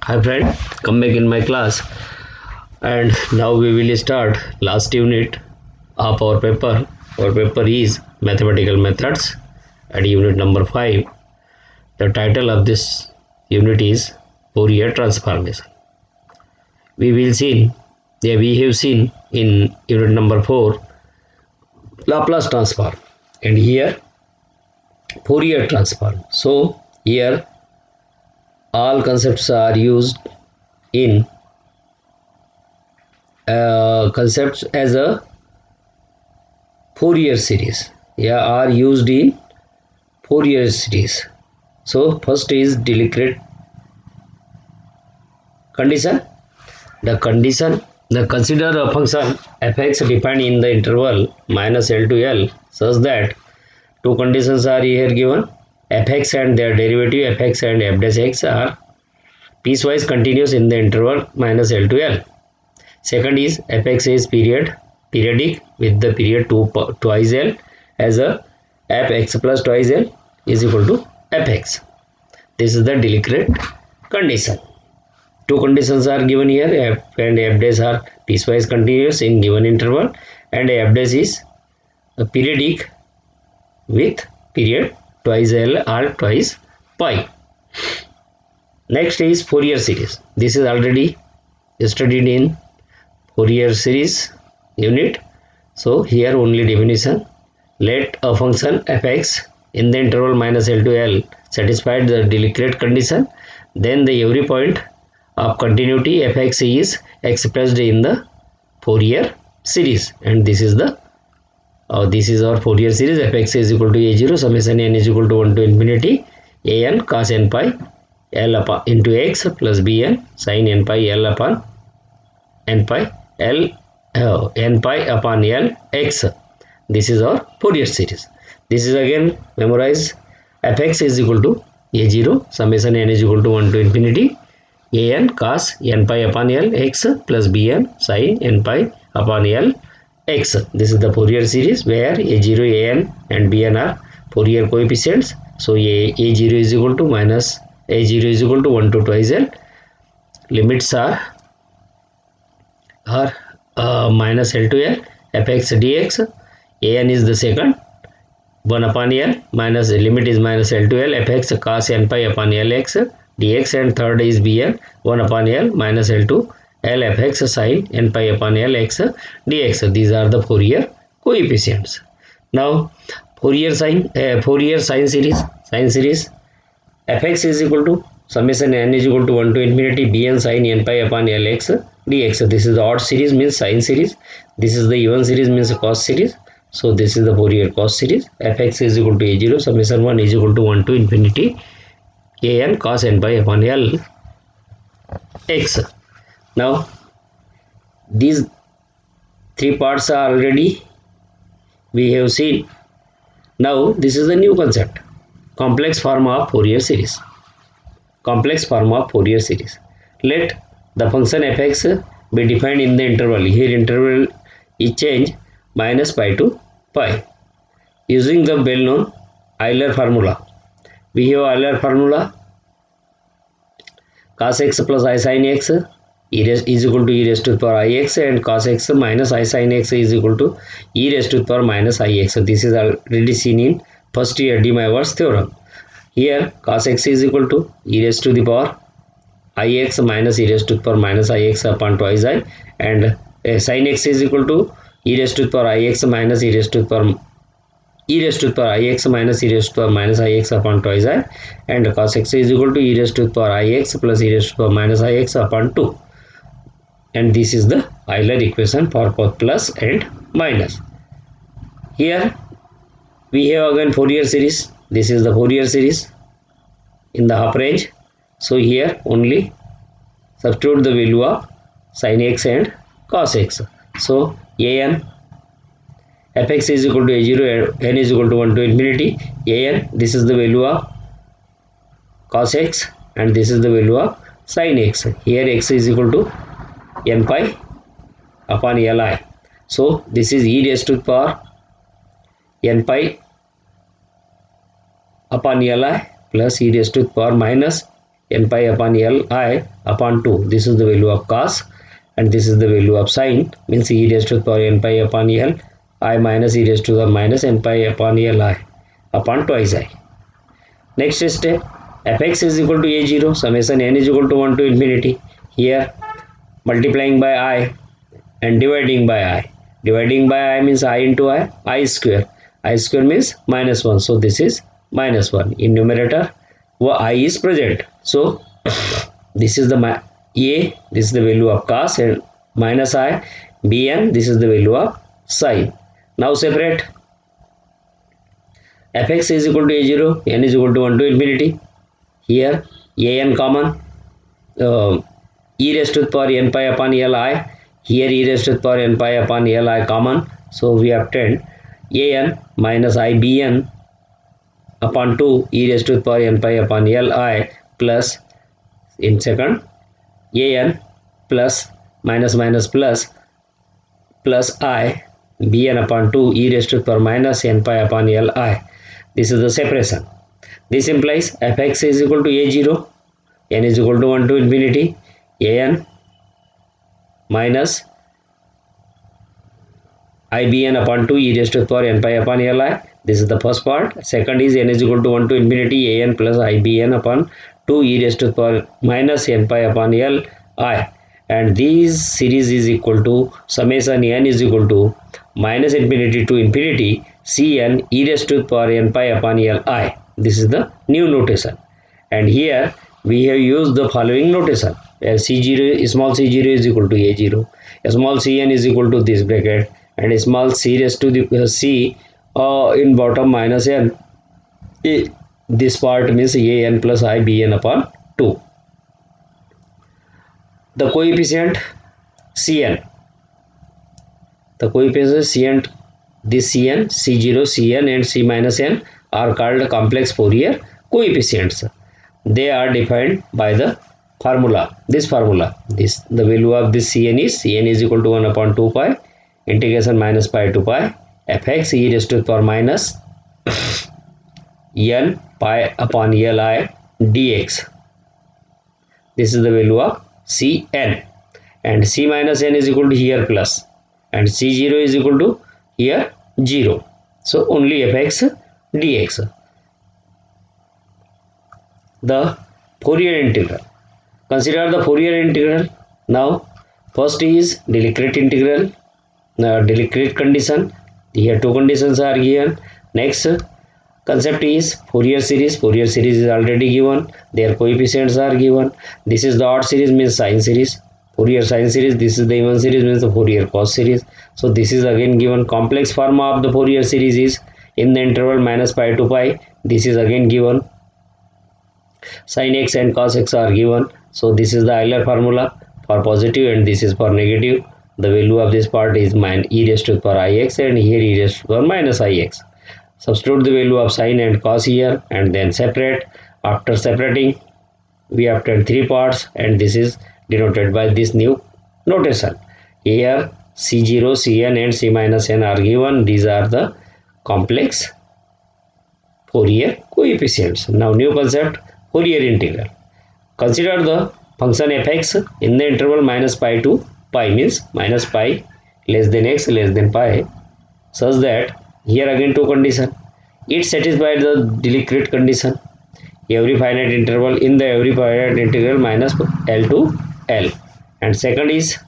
Hi friend, come back in my class and now we will start last unit of our paper. Our paper is Mathematical Methods and unit number 5. The title of this unit is Fourier Transformation. We have seen in unit number 4 Laplace transform and here Fourier transform. So here all concepts are used in concepts as a Fourier series, are used in Fourier series. So first is Dirichlet condition. The consider a function fx defined in the interval minus L to L such that two conditions are here given. Fx and their derivative fx and f dash x are piecewise continuous in the interval minus L to L. Second is fx is periodic with the period twice L as a fx plus twice L is equal to fx. This is the Dirichlet condition. Two conditions are given here, f and f dash are piecewise continuous in given interval and f dash is periodic with period twice L or twice pi. Next is Fourier series. This is already studied in Fourier series unit. So here only definition. Let a function fx in the interval minus L to L satisfied the Dirichlet condition, then the every point of continuity fx is expressed in the Fourier series, and this is our Fourier series. Fx is equal to a0 summation n is equal to 1 to infinity an cos n pi L upon into x plus bn sin n pi L upon n pi L n pi upon L x. This is our Fourier series. This is again memorize. Fx is equal to a0 summation n is equal to 1 to infinity an cos n pi upon L x plus bn sin n pi upon L x. This is the Fourier series where a0, an and bn are Fourier coefficients. So a0 is equal to minus a0 is equal to 1 to twice L. Limits are minus L to L fx dx. An is the second 1 upon L minus limit is minus L to L fx cos n pi upon L x dx, and third is bn 1 upon L minus L to L fx sin n pi upon L x dx. These are the Fourier coefficients. Now Fourier sine series fx is equal to summation n is equal to 1 to infinity bn sin n pi upon L x dx. This is the odd series means sine series. This is the even series means cos series. So this is the Fourier cos series. Fx is equal to a0 summation 1 is equal to 1 to infinity an cos n pi upon L x. Now these three parts are already we have seen. Now this is the new concept, complex form of Fourier series. Let the function fx be defined in the interval. Here interval is changed minus pi to pi using the well known Euler formula. We have Euler formula cos x plus I sin x is equal to e raised to the power ix, and cos x minus I sin x is equal to e raised to the power minus ix. This is already seen in first year de Moivre's theorem. Here cos x is equal to e raised to the power ix minus e raised to the power minus ix upon twice I, and sin x is equal to e raised to the power ix minus e raised to the power ix minus e raised to the power minus ix upon twice I, and cos x is equal to e raised to the power ix plus e raised to the power minus ix upon 2. And this is the Euler equation for both plus and minus. Here we have again Fourier series. This is the Fourier series in the half range. So here only substitute the value of sin x and cos x. So an fx is equal to a0 n is equal to 1 to infinity an. This is the value of cos x and this is the value of sin x. Here x is equal to n pi upon Li. So this is e raised to the power n pi upon Li plus e raised to the power minus n pi upon L I upon 2. This is the value of cos and this is the value of sine, means e raised to the power n pi upon L I minus e raised to the minus n pi upon L I upon twice I. Next step, fx is equal to a0, summation n is equal to 1 to infinity. Here multiplying by I and dividing by I. Dividing by I means I into I square. I square means minus 1. So this is minus 1. In numerator, I is present. So this is the A, this is the value of cos, and minus I, Bn, this is the value of sine. Now separate. Fx is equal to a0, n is equal to 1 to infinity. Here an common, e raised to the power n pi upon Li. Here e raised to the power n pi upon Li common. So we obtained an minus I Bn upon 2 e raised to the power n pi upon Li plus, in second, an plus minus minus plus I Bn upon 2 e raised to the power minus n pi upon Li. This is the separation. This implies fx is equal to a0, n is equal to 1 to infinity, an minus ibn upon 2 e raised to the power n pi upon Li. This is the first part. Second is n is equal to 1 to infinity, an plus ibn upon 2 e raised to the power minus n pi upon Li. And this series is equal to summation n is equal to minus infinity to infinity Cn e raised to the power n pi upon Li. This is the new notation. And here we have used the following notation. C0, small c0 is equal to a0. Small cn is equal to this bracket. And small c raised to the c in bottom minus n. This part means an plus I Bn upon 2. The coefficient Cn. The coefficient Cn, this Cn, C0, Cn and C minus n are called complex Fourier coefficients. They are defined by the formula. This formula, the value of this Cn is equal to 1 upon 2 pi integration minus pi to pi fx e raised to the power minus n pi upon Li dx. This is the value of Cn, and C minus n is equal to here plus, and C0 is equal to here 0. So only fx dx. The Fourier integral. Consider the Fourier integral. Now first is Dirichlet integral, Dirichlet condition. Here two conditions are given. Next concept is Fourier series. Fourier series is already given. Their coefficients are given. This is the odd series, means sine series. Fourier sine series. This is the even series, means the Fourier cos series. So this is again given. Complex form of the Fourier series is in the interval minus pi to pi. This is again given. Sin x and cos x are given. So this is the Euler formula for positive and this is for negative. The value of this part is e raised to the power ix, and here e raised to the power minus ix. Substitute the value of sin and cos here and then separate. After separating, we obtain three parts, and this is denoted by this new notation. Here C0, Cn and C minus n are given. These are the complex Fourier coefficients. Now new concept, Fourier integral. Consider the function fx in the interval minus pi to pi, means minus pi less than x less than pi, such that here again two condition. It satisfies the Dirichlet condition. Every finite interval in the every finite integral minus L to L. And second is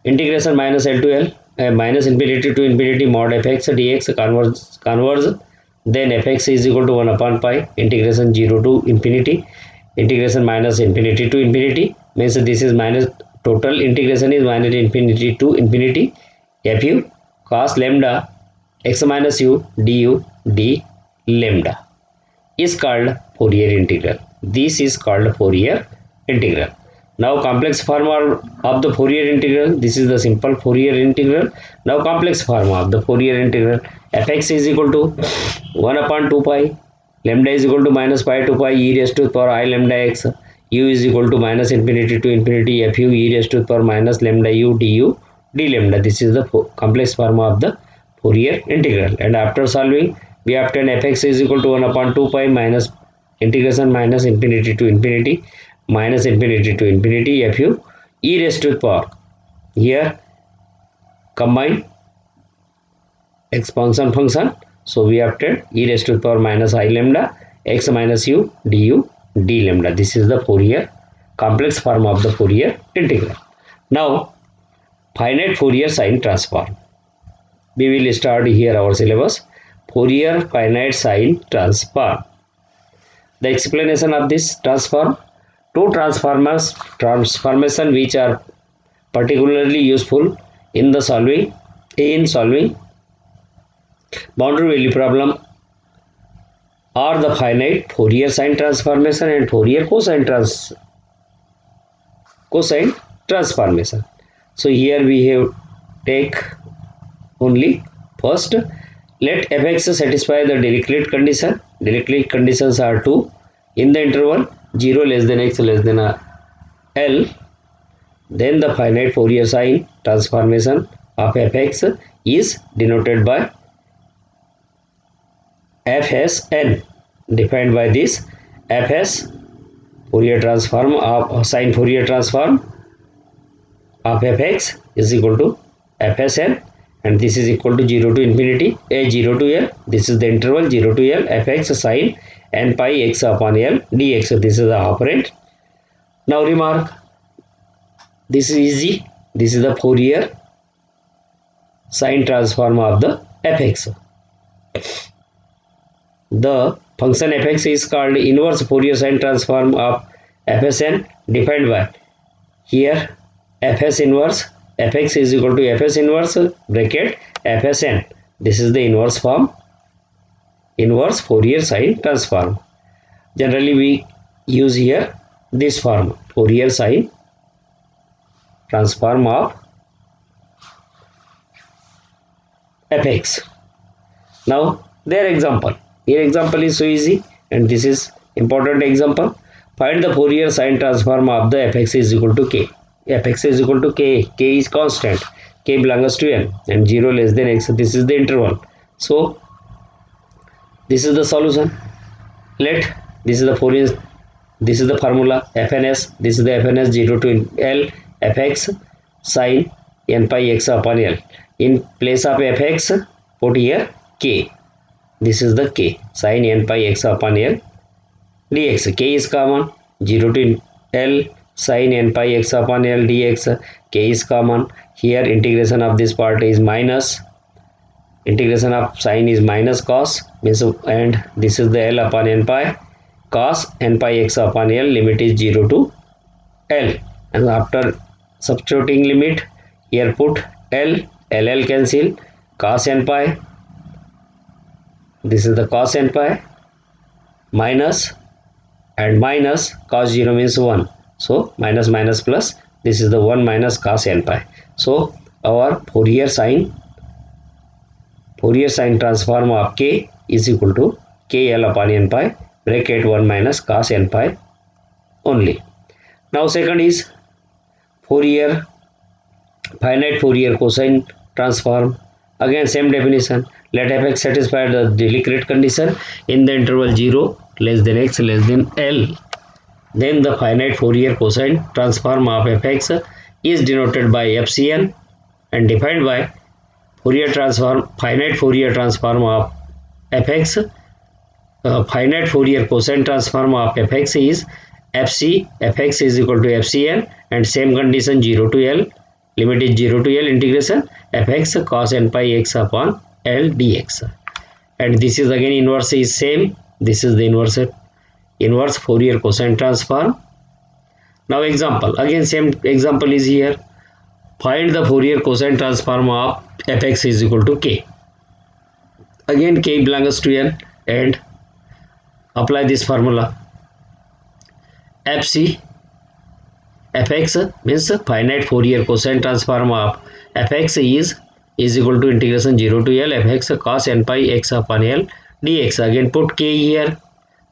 integration minus L to L, minus infinity to infinity mod fx dx converge. Then fx is equal to 1 upon pi integration 0 to infinity integration minus infinity to infinity, means this is minus, total integration is minus infinity to infinity fu cos lambda x minus u du d lambda is called Fourier integral. This is called Fourier integral. Now complex form of the Fourier integral. This is the simple Fourier integral. Now complex form of the Fourier integral. Fx is equal to 1 upon 2 pi, lambda is equal to minus pi to pi e raised to the power I lambda x, u is equal to minus infinity to infinity fu e raised to the power minus lambda u du d lambda. This is the complex form of the Fourier integral. And after solving, we obtain fx is equal to 1 upon 2 pi minus integration minus infinity to infinity minus infinity to infinity fu e raised to the power. Here combine expansion function, so we obtain e raised to the power minus I lambda x minus u du d lambda. This is the Fourier complex form of the Fourier integral. Now finite Fourier sine transform. We will start here our syllabus. Fourier finite sine transform. The explanation of this transform: two transformation which are particularly useful in the solving boundary value problem are the finite Fourier sine transformation and Fourier cosine transformation. So here we have take only first. Let fx satisfy the Dirichlet condition. Dirichlet conditions are two in the interval 0 less than x less than L. Then the finite Fourier sine transformation of fx is denoted by fsn, defined by this fs Fourier transform of sine Fourier transform of fx is equal to fsn, and this is equal to 0 to infinity a 0 to L. This is the interval 0 to L fx sine n pi x upon L dx. This is the operand. Now remark, this is easy. This is the Fourier sine transform of the fx. The function fx is called inverse Fourier sine transform of fsn, defined by here fs inverse fx is equal to fs inverse bracket fsn. This is the inverse form, inverse Fourier sine transform. Generally we use here this form, Fourier sine transform of fx. Now their example. Here example is so easy, and this is important example. Find the Fourier sine transform of the fx is equal to k. Fx is equal to k. K is constant. K belongs to n, and 0 less than x. This is the interval. So this is the solution. Let this is the Fourier. This is the formula fns. This is the fns 0 to L fx sine n pi x upon L. In place of fx, put here k. This is the k sine n pi x upon L dx. K is common. 0 to L sine n pi x upon L dx. K is common. Here integration of this part is minus. Integration of sine is minus cos, means, and this is the L upon n pi cos n pi x upon L. Limit is 0 to L, and after substituting limit here put L cancel, cos n pi. This is the cos n pi minus, and minus cos 0 means 1. So minus minus plus, this is the 1 minus cos n pi. So our Fourier sine transform of k is equal to kl upon n pi bracket 1 minus cos n pi only. Now second is Fourier finite Fourier cosine transform. Again same definition. Let fx satisfy the Dirichlet condition in the interval 0 less than x less than L. Then the finite Fourier cosine transform of fx is denoted by fcn and defined by Fourier transform finite Fourier transform of fx. Finite Fourier cosine transform of fx is fc. Fx is equal to fcn, and same condition 0 to L. Limit is 0 to L integration fx cos n pi x upon L dx. And this is again inverse is same. This is the inverse Fourier cosine transform. Now example, again same example is here. Find the Fourier cosine transform of fx is equal to k. Again k belongs to n, and apply this formula. fc fx means finite Fourier cosine transform of fx is equal to integration 0 to L fx cos n pi x upon L dx. Again put k here.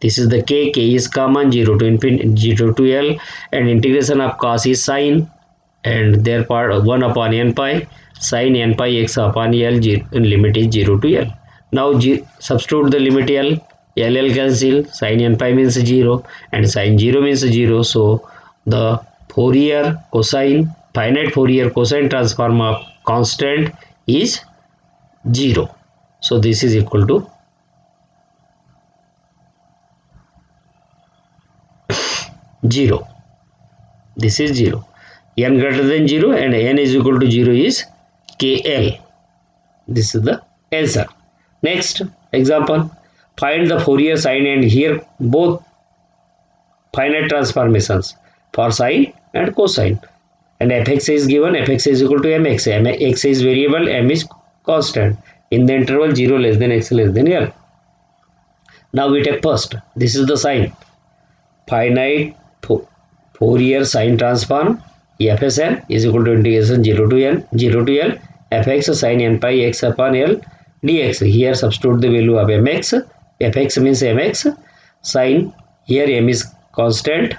This is the k is common. 0 to infinity 0 to L, and integration of cos is sine, and their part 1 upon n pi sine n pi x upon L. Limit is 0 to L. Now substitute the limit L. L cancel, sin n pi means 0 and sin 0 means 0. So the Fourier cosine, finite Fourier cosine transform of constant is 0. So this is equal to 0. This is 0. N greater than 0 and n is equal to 0 is KL. This is the answer. Next example, find the Fourier sine, and here both finite transformations for sine and cosine, and fx is given. Fx is equal to mx. X is variable, m is constant in the interval 0 less than x less than l. Now we take first, this is the sine, finite Fourier sine transform fsn is equal to integration 0 to l fx sin n pi x upon l dx. Here substitute the value of mx. Fx means mx, sin, here m is constant,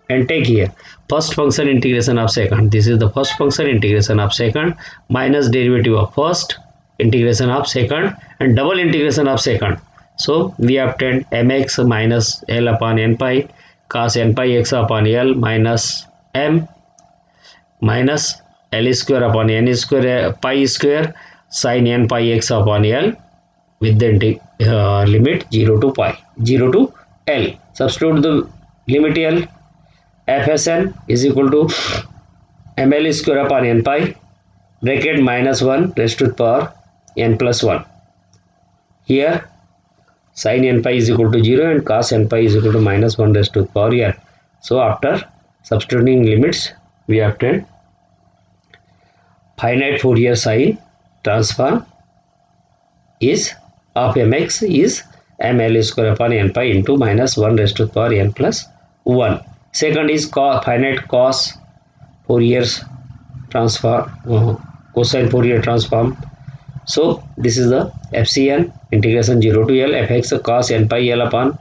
and take here first function integration of second. This is the first function integration of second minus derivative of first integration of second and double integration of second. So we obtained mx minus l upon n pi cos n pi x upon l minus m minus l square upon n square pi square sin n pi x upon l with the limit 0 to pi 0 to l. Substitute the limit l. Fsn is equal to ml square upon n pi bracket minus 1 raised to the power n plus 1. Here sin n pi is equal to 0 and cos n pi is equal to minus 1 raised to the power n. So after substituting limits, we obtain finite Fourier sine transform is of mx is ml square upon n pi into minus 1 raised to the power n plus 1. Second is finite cos Fourier transform, cosine Fourier transform. So this is the FCN integration 0 to L fx cos n pi L upon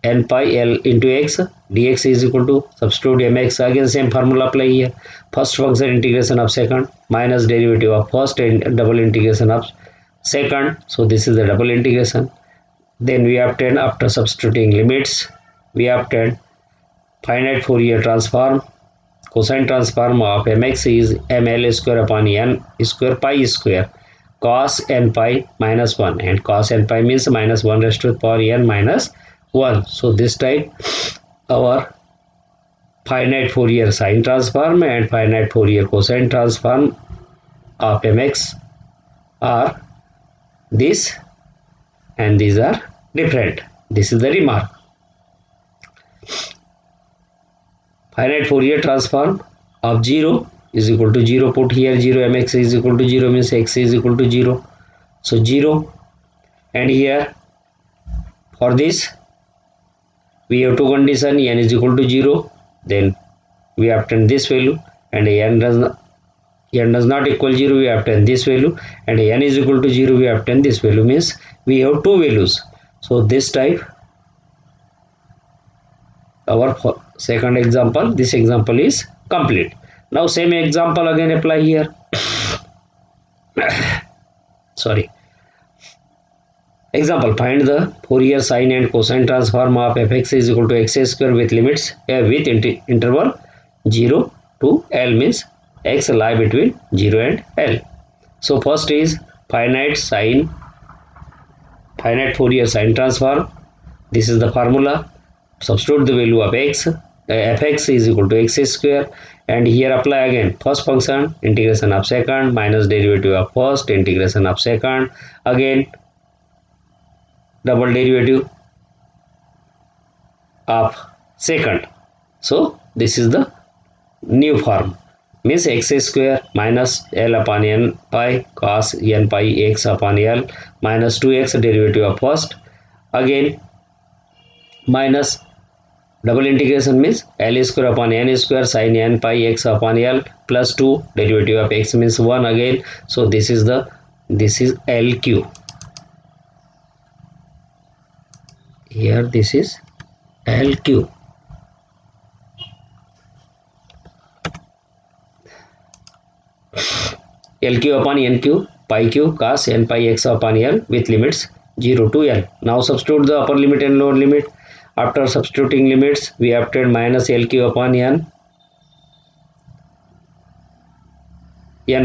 n pi L into x dx is equal to, substitute mx, again same formula apply here. First function integration of second minus derivative of first and double integration of second. So this is the double integration. Then we obtain, after substituting limits, we obtain finite Fourier transform cosine transform of mx is ml square upon n square pi square cos n pi minus 1, and cos n pi means minus 1 raised to the power n minus 1. So this type our finite Fourier sine transform and finite Fourier cosine transform of mx are this, and these are different. This is the remark. Finite Fourier transform of 0 is equal to 0. Put here 0, mx is equal to 0 means x is equal to 0. So 0, and here for this we have two condition, n is equal to 0, then we obtain this value, and n does not equal 0, we obtain this value, and n is equal to 0, we obtain this value, means we have two values. So this type our second example, this example is complete. Now same example again apply here. Sorry. Example, find the Fourier sine and cosine transform of fx is equal to x square with limits with interval 0 to L, means x lie between 0 and L. So first is finite Fourier sine transform. This is the formula. Substitute the value of x, fx is equal to x square, and here apply again first function integration of second minus derivative of first integration of second, again double derivative of second. So this is the new form, means x square minus L upon n pi cos n pi x upon L minus 2x derivative of first, again minus double integration means L square upon n square sin n pi x upon L plus 2 derivative of x means 1 again. So this is LQ. Here this is LQ. LQ upon NQ pi q cos n pi x upon L with limits 0 to L. Now substitute the upper limit and lower limit. After substituting limits, we obtain minus LQ upon N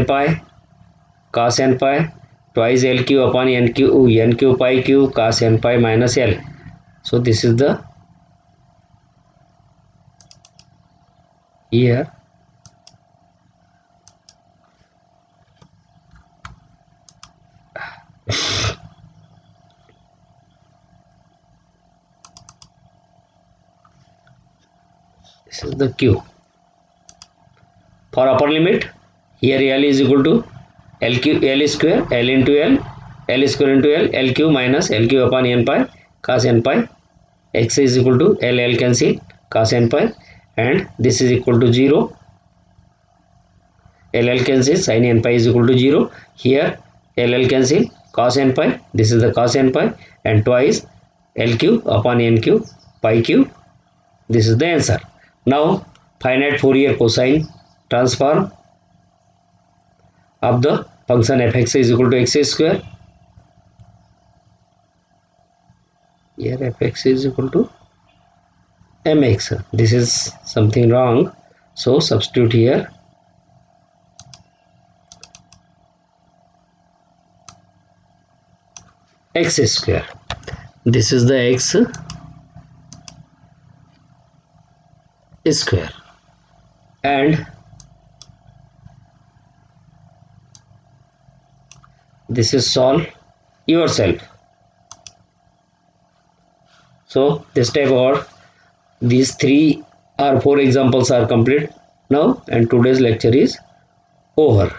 pi cos n pi twice LQ upon NQ pi q cos n pi minus L. So this is the here this is the Q. For upper limit, here L is equal to L square, L into L, L square into L, LQ minus LQ upon N pi cos n pi. X is equal to L cancel cos n pi, and this is equal to 0. L cancel, sin n pi is equal to 0. Here L cancel cos n pi, this is the cos n pi, and twice LQ upon NQ pi q. This is the answer. Now finite Fourier cosine transform of the function fx is equal to x square. Here fx is equal to mx. This is something wrong, so substitute here x square. This is the x square, and this is solve yourself. So this type of these 3 or 4 examples are complete now, and today's lecture is over.